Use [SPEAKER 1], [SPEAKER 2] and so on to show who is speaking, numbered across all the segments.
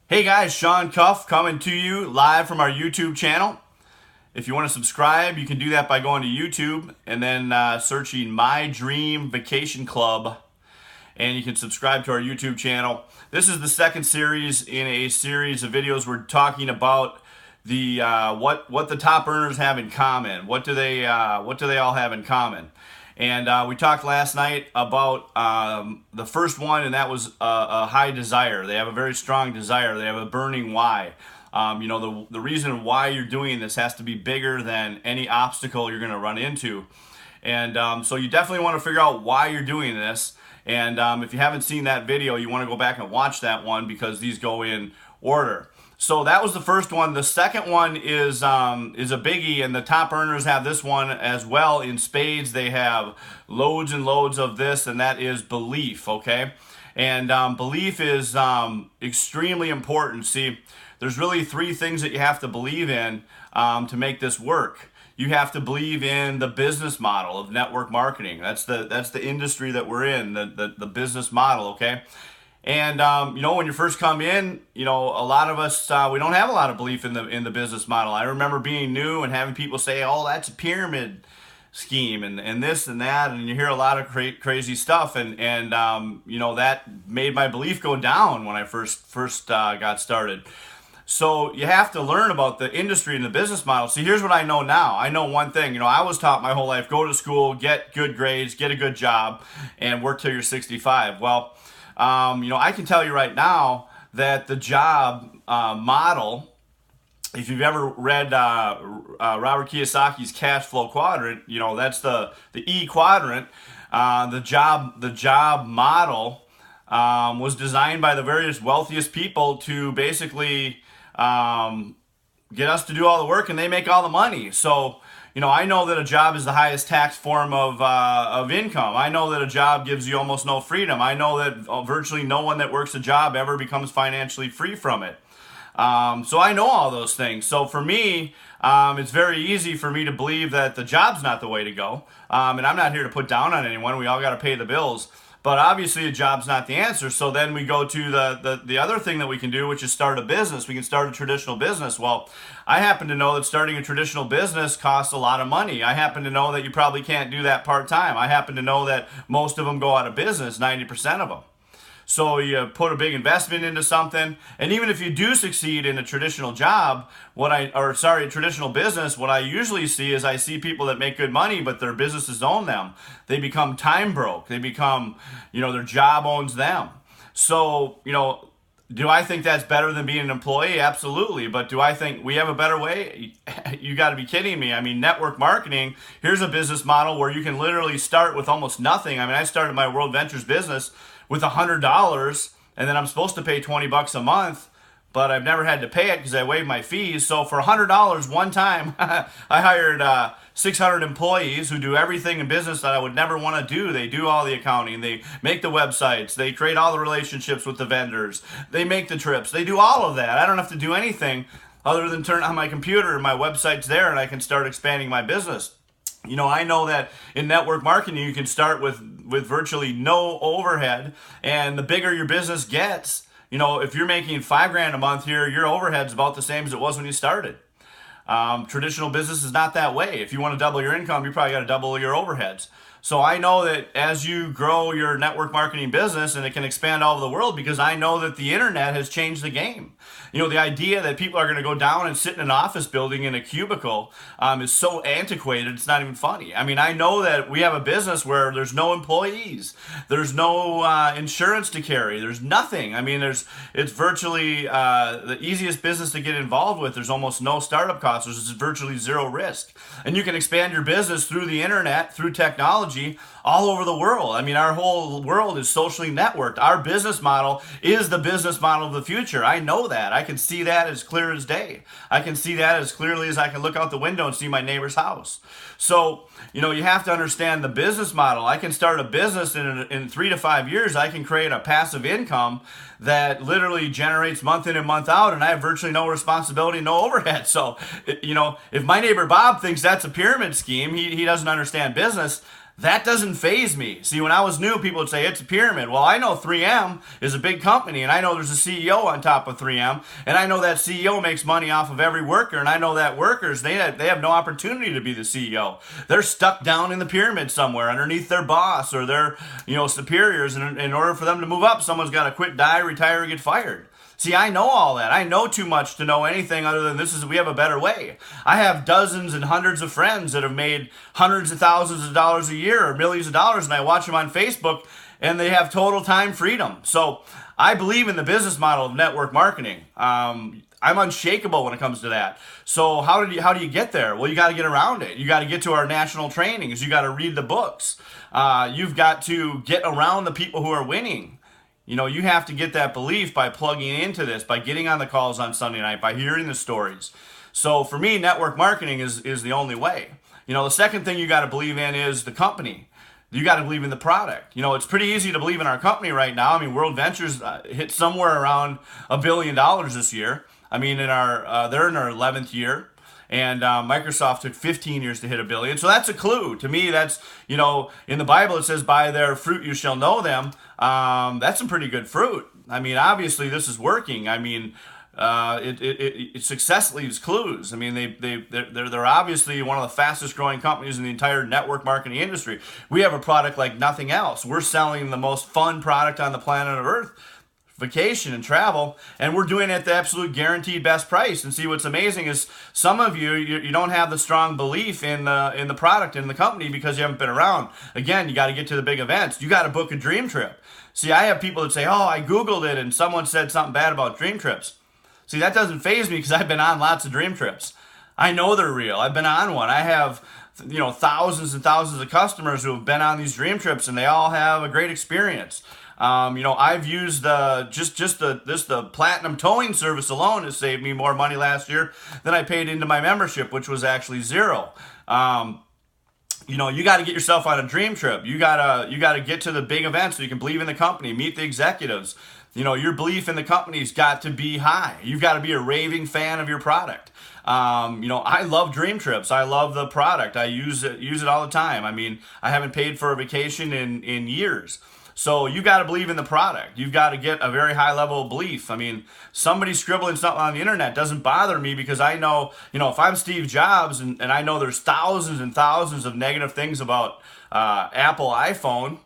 [SPEAKER 1] Hey guys, Sean Cuff coming to you live from our YouTube channel. If you want to subscribe, you can do that by going to YouTube and then searching My Dream Vacation Club, and you can subscribe to our YouTube channel. This is the second series in a series of videos. We're talking about the what the top earners have in common. What do they all have in common? And we talked last night about the first one, and that was a high desire. They have a very strong desire. They have a burning why. The reason why you're doing this has to be bigger than any obstacle you're going to run into. And so you definitely want to figure out why you're doing this. And if you haven't seen that video, you want to go back and watch that one because these go in order. So that was the first one. The second one is a biggie, and the top earners have this one as well in spades. They have loads and loads of this, and that is belief, okay? And belief is extremely important. See, there's really three things that you have to believe in to make this work. You have to believe in the business model of network marketing. That's the industry that we're in, the business model, okay? And when you first come in, a lot of us we don't have a lot of belief in the business model. I remember being new and having people say, "Oh, that's a pyramid scheme," and this and that, and you hear a lot of crazy stuff, and that made my belief go down when I first got started. So you have to learn about the industry and the business model. See, here's what I know now. I know one thing. I was taught my whole life: go to school, get good grades, get a good job, and work till you're 65. Well, I can tell you right now that the job model, if you've ever read Robert Kiyosaki's cash flow quadrant, that's the E quadrant. The job model was designed by the various wealthiest people to basically get us to do all the work, and they make all the money. So, I know that a job is the highest tax form of income. I know that a job gives you almost no freedom. I know that virtually no one that works a job ever becomes financially free from it. So I know all those things. So for me, it's very easy for me to believe that the job's not the way to go. And I'm not here to put down on anyone. We all got to pay the bills. But obviously a job's not the answer. So then we go to the other thing that we can do, which is start a business. We can start a traditional business. Well, I happen to know that starting a traditional business costs a lot of money. I happen to know that you probably can't do that part-time. I happen to know that most of them go out of business, 90% of them. So you put a big investment into something, and even if you do succeed in a traditional job, a traditional business, what I usually see is I see people that make good money, but their businesses own them. They become time broke. They become, their job owns them. So, do I think that's better than being an employee? Absolutely. But do I think we have a better way? You got to be kidding me. I mean, network marketing, here's a business model where you can literally start with almost nothing. I mean, I started my World Ventures business with $100, and then I'm supposed to pay $20 a month, but I've never had to pay it because I waived my fees. So for $100 one time, I hired 600 employees who do everything in business that I would never want to do. They do all the accounting, they make the websites, they create all the relationships with the vendors, they make the trips, they do all of that. I don't have to do anything other than turn on my computer and my website's there, and I can start expanding my business. I know that in network marketing, you can start with virtually no overhead, and the bigger your business gets, if you're making $5,000 a month here, your overhead's about the same as it was when you started. Traditional business is not that way. If you want to double your income, you probably got to double your overheads. So I know that as you grow your network marketing business, and it can expand all over the world, because I know that the internet has changed the game. The idea that people are going to go down and sit in an office building in a cubicle is so antiquated, it's not even funny. I mean, I know that we have a business where there's no employees, there's no insurance to carry, there's nothing. I mean, it's virtually the easiest business to get involved with. There's almost no startup costs. There's virtually zero risk. And you can expand your business through the internet, through technology, all over the world. I mean, our whole world is socially networked. Our business model is the business model of the future. I know that. I can see that as clear as day. I can see that as clearly as I can look out the window and see my neighbor's house. So, you have to understand the business model. I can start a business in 3 to 5 years. I can create a passive income that literally generates month in and month out, and I have virtually no responsibility, no overhead. So, if my neighbor Bob thinks that's a pyramid scheme, he doesn't understand business. That doesn't faze me. See, when I was new, people would say it's a pyramid. Well, I know 3M is a big company, and I know there's a CEO on top of 3M, and I know that CEO makes money off of every worker, and I know that workers, they have no opportunity to be the CEO. They're stuck down in the pyramid somewhere underneath their boss or their superiors, and in order for them to move up, someone's got to quit, die, retire, or get fired. See, I know all that. I know too much to know anything other than we have a better way. I have dozens and hundreds of friends that have made hundreds of thousands of dollars a year or millions of dollars, and I watch them on Facebook, and they have total time freedom. So I believe in the business model of network marketing. I'm unshakable when it comes to that. So how do you get there? Well, you got to get around it. You got to get to our national trainings. You got to read the books. You've got to get around the people who are winning. You have to get that belief by plugging into this, by getting on the calls on Sunday night, by hearing the stories. So for me, network marketing is the only way. The second thing you got to believe in is the company. You got to believe in the product. It's pretty easy to believe in our company right now. I mean, World Ventures hit somewhere around $1 billion this year. I mean, they're in our 11th year. And Microsoft took 15 years to hit $1 billion. So that's a clue. To me, that's, in the Bible it says, by their fruit you shall know them. That's some pretty good fruit. I mean, obviously this is working. I mean, success leaves clues. I mean, they're obviously one of the fastest growing companies in the entire network marketing industry. We have a product like nothing else. We're selling the most fun product on the planet of Earth. Vacation and travel, and we're doing it at the absolute guaranteed best price. And see, what's amazing is some of you don't have the strong belief in the product and the company because you haven't been around. Again, you got to get to the big events. You got to book a dream trip. See, I have people that say, "Oh, I Googled it and someone said something bad about dream trips." See, that doesn't faze me because I've been on lots of dream trips. I know they're real. I've been on one. I have thousands and thousands of customers who have been on these dream trips, and they all have a great experience. I've used the platinum towing service alone has saved me more money last year than I paid into my membership, which was actually zero. You got to get yourself on a dream trip. You gotta get to the big events so you can believe in the company, meet the executives. Your belief in the company's got to be high. You've got to be a raving fan of your product. I love dream trips. I love the product. I use it all the time. I mean, I haven't paid for a vacation in years. So you got to believe in the product. You've got to get a very high level of belief. I mean, somebody scribbling something on the internet doesn't bother me because I know, if I'm Steve Jobs and I know there's thousands and thousands of negative things about Apple iPhone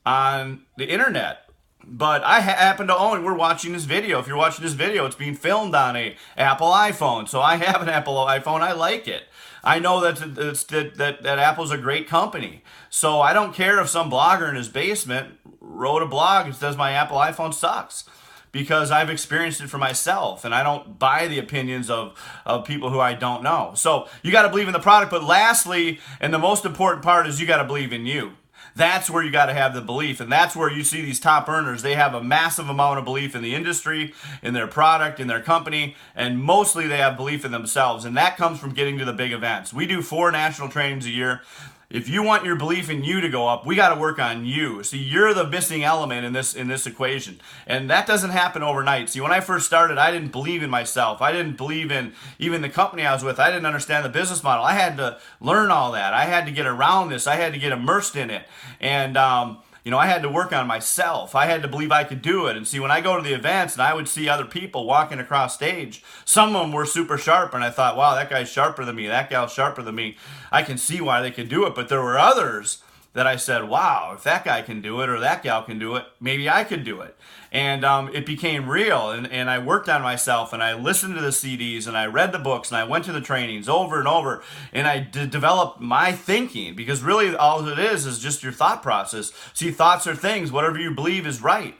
[SPEAKER 1] on the internet. But I happen to own, we're watching this video. If you're watching this video, it's being filmed on a Apple iPhone. So I have an Apple iPhone. I like it. I know that Apple's a great company. So I don't care if some blogger in his basement wrote a blog that says my Apple iPhone sucks, because I've experienced it for myself, and I don't buy the opinions of people who I don't know. So you got to believe in the product. But lastly, and the most important part, is you got to believe in you. That's where you got to have the belief, and that's where you see these top earners. They have a massive amount of belief in the industry, in their product, in their company, and mostly they have belief in themselves, and that comes from getting to the big events. We do 4 national trainings a year. If you want your belief in you to go up, we got to work on you. See, you're the missing element in this equation, and that doesn't happen overnight. See, when I first started, I didn't believe in myself. I didn't believe in even the company I was with. I didn't understand the business model. I had to learn all that. I had to get around this. I had to get immersed in it, and I had to work on myself. I had to believe I could do it. And see, when I go to the events and I would see other people walking across stage, some of them were super sharp, and I thought, wow, that guy's sharper than me, that gal's sharper than me. I can see why they could do it. But there were others that I said, wow, if that guy can do it or that gal can do it, maybe I could do it. And it became real, and I worked on myself, and I listened to the CDs, and I read the books, and I went to the trainings over and over, and I developed my thinking, because really all it is just your thought process. See, thoughts are things. Whatever you believe is right.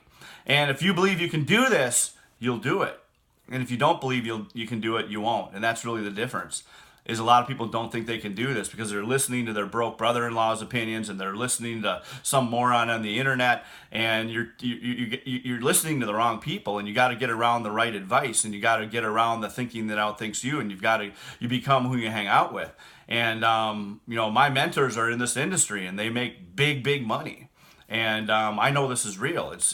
[SPEAKER 1] And if you believe you can do this, you'll do it. And if you don't believe you can do it, you won't. And that's really the difference. Is a lot of people don't think they can do this because they're listening to their broke brother-in-law's opinions, and they're listening to some moron on the internet, and you're listening to the wrong people, and you got to get around the right advice, and you got to get around the thinking that outthinks you, and you become who you hang out with. And my mentors are in this industry, and they make big money. And I know this is real. It's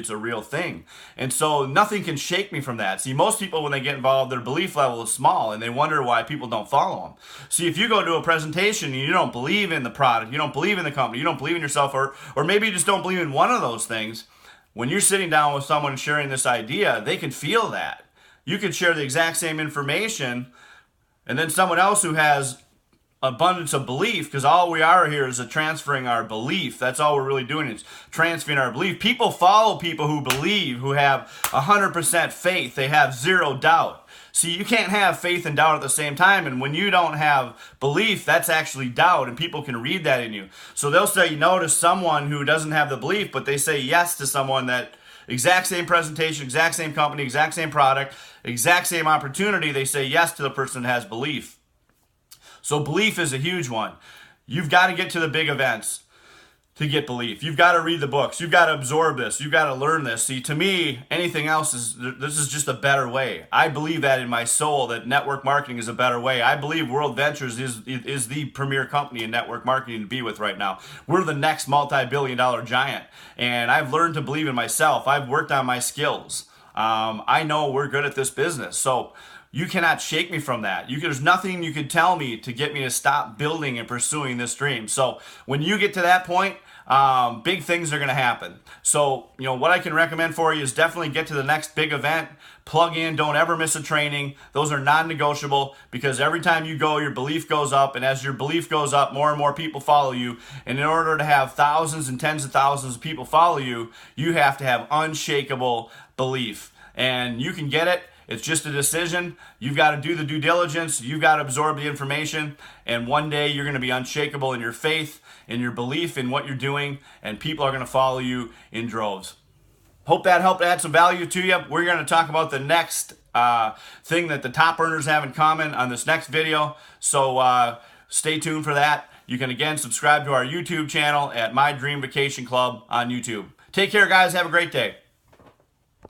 [SPEAKER 1] a real thing. And so nothing can shake me from that. See, most people, when they get involved, their belief level is small, and they wonder why people don't follow them. See, if you go to a presentation and you don't believe in the product, you don't believe in the company, you don't believe in yourself, or maybe you just don't believe in one of those things, when you're sitting down with someone sharing this idea, they can feel that. You could share the exact same information, and then someone else who has abundance of belief, because all we are here is transferring our belief. That's all we're really doing, is transferring our belief. People follow people who believe, who have 100% faith. They have zero doubt. See, you can't have faith and doubt at the same time, and when you don't have belief, that's actually doubt, and people can read that in you. So they'll say no to someone who doesn't have the belief, but they say yes to someone that exact same presentation, exact same company, exact same product, exact same opportunity. They say yes to the person that has belief. So belief is a huge one. You've got to get to the big events to get belief. You've got to read the books. You've got to absorb this. You've got to learn this. See, to me, anything else this is just a better way. I believe that in my soul, that network marketing is a better way. I believe World Ventures is the premier company in network marketing to be with right now. We're the next multi-billion-dollar giant. And I've learned to believe in myself. I've worked on my skills. I know we're good at this business. So you cannot shake me from that. There's nothing you can tell me to get me to stop building and pursuing this dream. So when you get to that point, big things are going to happen. So, what I can recommend for you is definitely get to the next big event. Plug in. Don't ever miss a training. Those are non-negotiable, because every time you go, your belief goes up. And as your belief goes up, more and more people follow you. And in order to have thousands and tens of thousands of people follow you, you have to have unshakable belief. And you can get it. It's just a decision. You've got to do the due diligence. You've got to absorb the information. And one day you're going to be unshakable in your faith, in your belief in what you're doing, and people are going to follow you in droves. Hope that helped add some value to you. We're going to talk about the next thing that the top earners have in common on this next video. So stay tuned for that. You can, again, subscribe to our YouTube channel at My Dream Vacation Club on YouTube. Take care, guys. Have a great day.